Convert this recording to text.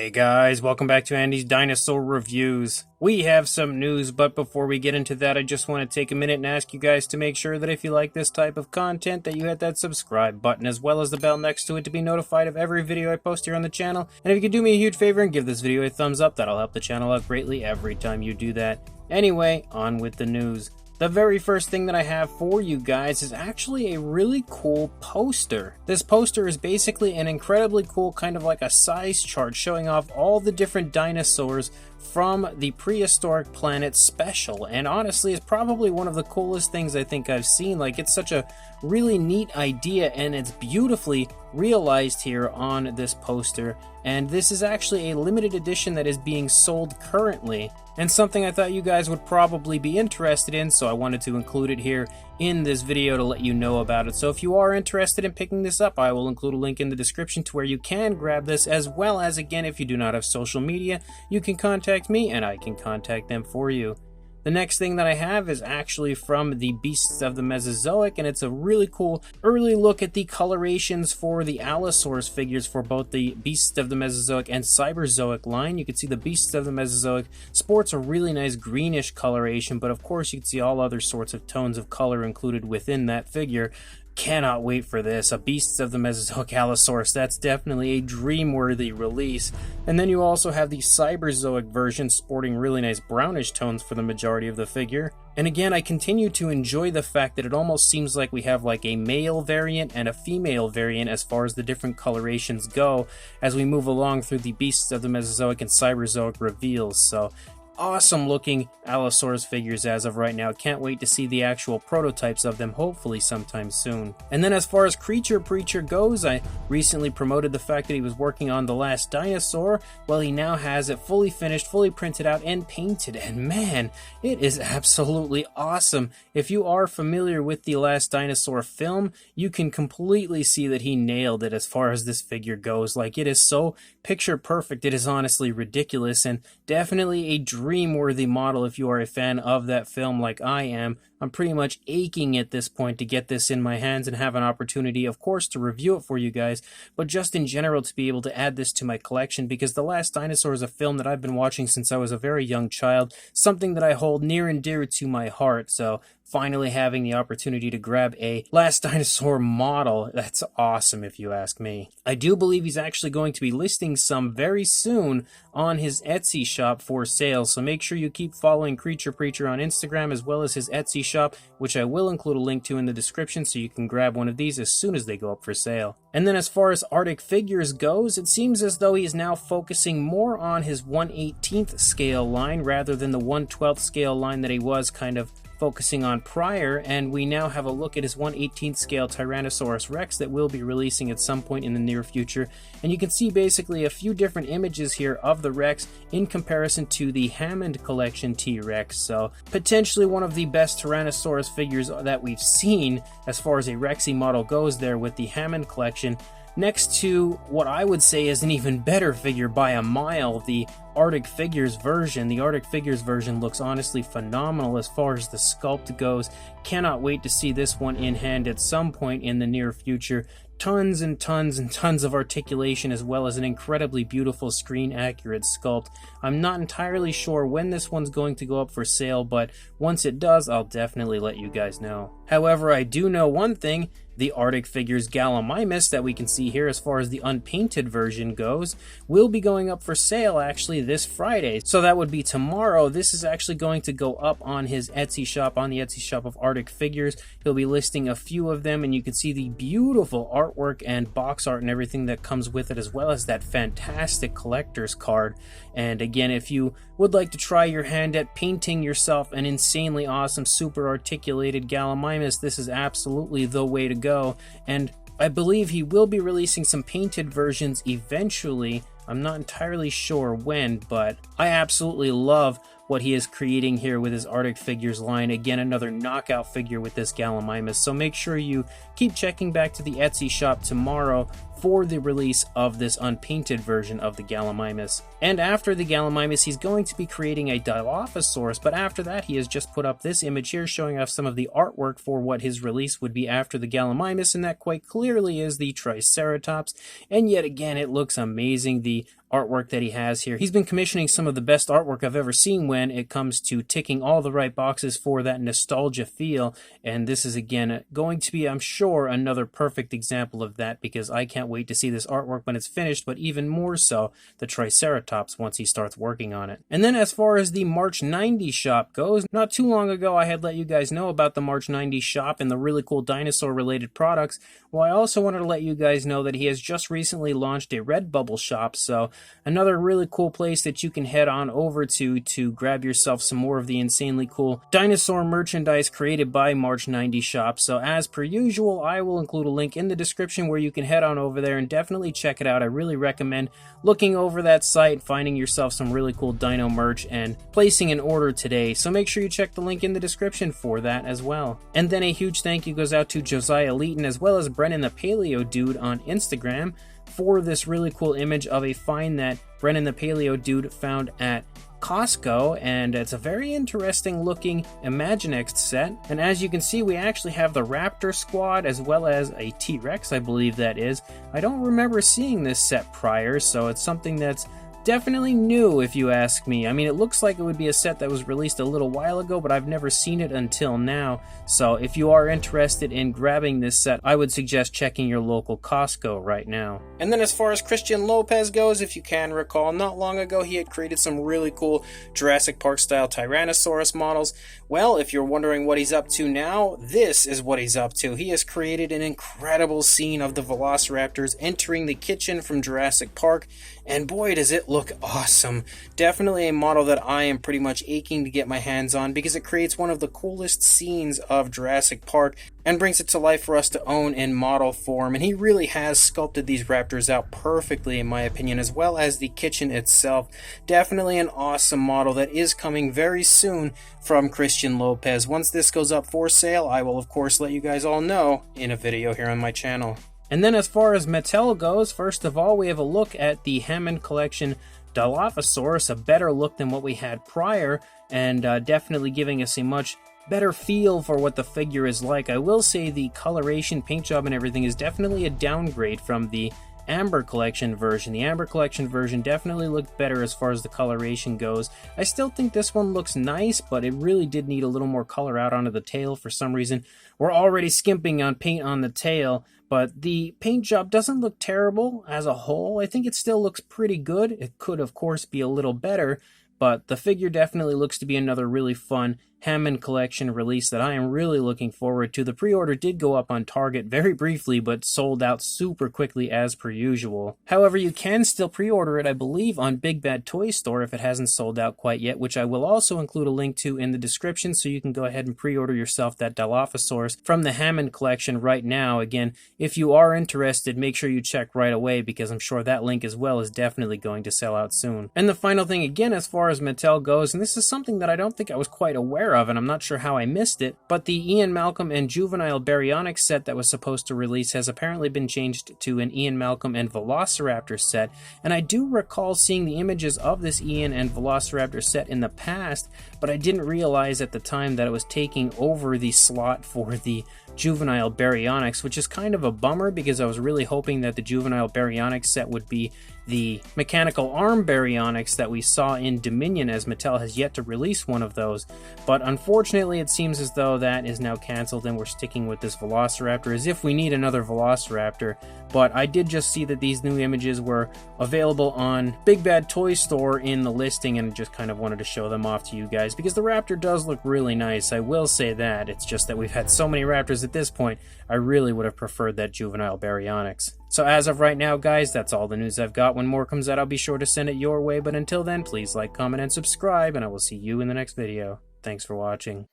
Hey guys, welcome back to Andy's Dinosaur Reviews. We have some news, but before we get into that, I just want to take a minute and ask you guys to make sure that if you like this type of content, that you hit that subscribe button as well as the bell next to it to be notified of every video I post here on the channel. And if you could do me a huge favor and give this video a thumbs up, that'll help the channel out greatly every time you do that. Anyway, on with the news. The very first thing that I have for you guys is actually a really cool poster. This poster is basically an incredibly cool kind of like a size chart showing off all the different dinosaurs from the Prehistoric Planet special, and honestly it's probably one of the coolest things I think I've seen. Like, it's such a really neat idea and it's beautifully realized here on this poster, and this is actually a limited edition that is being sold currently, and something I thought you guys would probably be interested in, so I wanted to include it here in this video to let you know about it. So if you are interested in picking this up, I will include a link in the description to where you can grab this, as well as, again, if you do not have social media, you can contact me and I can contact them for you. The next thing that I have is actually from the Beasts of the Mesozoic, and it's a really cool early look at the colorations for the Allosaurus figures for both the Beasts of the Mesozoic and Cyberzoic line. You can see the Beasts of the Mesozoic sports a really nice greenish coloration, but of course you can see all other sorts of tones of color included within that figure. Cannot wait for this. A Beasts of the Mesozoic Allosaurus, that's definitely a dream-worthy release. And then you also have the Cyberzoic version sporting really nice brownish tones for the majority of the figure. And again, I continue to enjoy the fact that it almost seems like we have like a male variant and a female variant as far as the different colorations go as we move along through the Beasts of the Mesozoic and Cyberzoic reveals. So awesome looking Allosaurus figures as of right now. Can't wait to see the actual prototypes of them, hopefully sometime soon. And then as far as Preacher goes, I recently promoted the fact that he was working on The Last Dinosaur. Well, he now has it fully finished, fully printed out, and painted, and man, it is absolutely awesome. If you are familiar with the Last Dinosaur film, you can completely see that he nailed it as far as this figure goes. Like, it is so picture perfect, it is honestly ridiculous, and definitely a dream-worthy model if you are a fan of that film like I am. I'm pretty much aching at this point to get this in my hands and have an opportunity, of course, to review it for you guys, but just in general to be able to add this to my collection, because The Last Dinosaur is a film that I've been watching since I was a very young child, something that I hold near and dear to my heart, so finally having the opportunity to grab a Last Dinosaur model, that's awesome if you ask me. I do believe he's actually going to be listing some very soon on his Etsy shop for sale, so make sure you keep following Preacher on Instagram as well as his Etsy shop, which I will include a link to in the description so you can grab one of these as soon as they go up for sale. And then as far as Artic Figures goes, it seems as though he is now focusing more on his 1/18th scale line rather than the 1/12th scale line that he was kind of focusing on prior, and we now have a look at his 1/18th scale Tyrannosaurus Rex that will be releasing at some point in the near future. And you can see basically a few different images here of the Rex in comparison to the Hammond Collection T-Rex, so potentially one of the best Tyrannosaurus figures that we've seen as far as a Rexy model goes there with the Hammond Collection, next to what I would say is an even better figure by a mile, the Artic Figures version. The Artic Figures version looks honestly phenomenal as far as the sculpt goes. Cannot wait to see this one in hand at some point in the near future. Tons and tons and tons of articulation as well as an incredibly beautiful screen accurate sculpt. I'm not entirely sure when this one's going to go up for sale, but once it does, I'll definitely let you guys know. However, I do know one thing. The Artic Figures Gallimimus that we can see here as far as the unpainted version goes will be going up for sale actually this Friday. So that would be tomorrow. This is actually going to go up on his Etsy shop, on the Etsy shop of Artic Figures. He'll be listing a few of them, and you can see the beautiful artwork and box art and everything that comes with it, as well as that fantastic collector's card. And again, if you would like to try your hand at painting yourself an insanely awesome, super articulated Gallimimus, this is absolutely the way to go. And I believe he will be releasing some painted versions eventually. I'm not entirely sure when, but I absolutely love what he is creating here with his Artic Figures line. Again, another knockout figure with this Gallimimus, so make sure you keep checking back to the Etsy shop tomorrow for the release of this unpainted version of the Gallimimus. And after the Gallimimus, he's going to be creating a Dilophosaurus, but after that he has just put up this image here showing off some of the artwork for what his release would be after the Gallimimus, and that quite clearly is the Triceratops, and yet again it looks amazing. The artwork that he has here. He's been commissioning some of the best artwork I've ever seen when it comes to ticking all the right boxes for that nostalgia feel, and this is again going to be, I'm sure, another perfect example of that, because I can't wait to see this artwork when it's finished, but even more so the Triceratops once he starts working on it. And then as far as the March 90 shop goes, not too long ago I had let you guys know about the March 90 shop and the really cool dinosaur related products. Well, I also wanted to let you guys know that he has just recently launched a Redbubble shop, so another really cool place that you can head on over to grab yourself some more of the insanely cool dinosaur merchandise created by March 90 shop. So as per usual, I will include a link in the description where you can head on over there and definitely check it out. I really recommend looking over that site, finding yourself some really cool dino merch, and placing an order today. So make sure you check the link in the description for that as well. And then a huge thank you goes out to Josiah Leeton as well as Brennan the Paleo Dude on Instagram for this really cool image of a find that Brennan the Paleo Dude found at Costco, and it's a very interesting looking Imaginext set. And as you can see, we actually have the Raptor squad as well as a T-Rex, I believe that is. I don't remember seeing this set prior, so it's something that's definitely new if you ask me. I mean, it looks like it would be a set that was released a little while ago, but I've never seen it until now. So if you are interested in grabbing this set, I would suggest checking your local Costco right now. And then as far as Cristian Lopez goes, if you can recall, not long ago he had created some really cool Jurassic Park style Tyrannosaurus models. Well, if you're wondering what he's up to now, this is what he's up to. He has created an incredible scene of the Velociraptors entering the kitchen from Jurassic Park, and boy does it look awesome. Definitely a model that I am pretty much aching to get my hands on, because it creates one of the coolest scenes of Jurassic Park and brings it to life for us to own in model form. And he really has sculpted these raptors out perfectly in my opinion, as well as the kitchen itself. Definitely an awesome model that is coming very soon from Cristian Lopez. Once this goes up for sale, I will of course let you guys all know in a video here on my channel. And then as far as Mattel goes, first of all, we have a look at the Hammond Collection Dilophosaurus, a better look than what we had prior, and definitely giving us a much better feel for what the figure is like. I will say the coloration, paint job, and everything is definitely a downgrade from the Amber Collection version. The Amber Collection version definitely looked better as far as the coloration goes. I still think this one looks nice, but it really did need a little more color out onto the tail for some reason. We're already skimping on paint on the tail, but the paint job doesn't look terrible as a whole. I think it still looks pretty good. It could, of course, be a little better, but the figure definitely looks to be another really fun Hammond Collection release that I am really looking forward to. The pre-order did go up on Target very briefly, but sold out super quickly as per usual. However, you can still pre-order it, I believe, on Big Bad Toy Store if it hasn't sold out quite yet, which I will also include a link to in the description, so you can go ahead and pre-order yourself that Dilophosaurus from the Hammond Collection right now. Again, if you are interested, make sure you check right away, because I'm sure that link as well is definitely going to sell out soon. And the final thing, again, as far as Mattel goes, and this is something that I don't think I was quite aware of, and I'm not sure how I missed it, but the Ian Malcolm and Juvenile Baryonyx set that was supposed to release has apparently been changed to an Ian Malcolm and Velociraptor set, and I do recall seeing the images of this Ian and Velociraptor set in the past, but I didn't realize at the time that it was taking over the slot for the Juvenile Baryonyx, which is kind of a bummer, because I was really hoping that the Juvenile Baryonyx set would be the mechanical arm Baryonyx that we saw in Dominion, as Mattel has yet to release one of those. But unfortunately, it seems as though that is now canceled and we're sticking with this Velociraptor, as if we need another Velociraptor. But I did just see that these new images were available on Big Bad Toy Store in the listing, and just kind of wanted to show them off to you guys, because the Raptor does look really nice, I will say that. It's just that we've had so many Raptors at this point, I really would have preferred that Juvenile Baryonyx. So as of right now, guys, that's all the news I've got. When more comes out, I'll be sure to send it your way, but until then, please like, comment, and subscribe, and I will see you in the next video. Thanks for watching.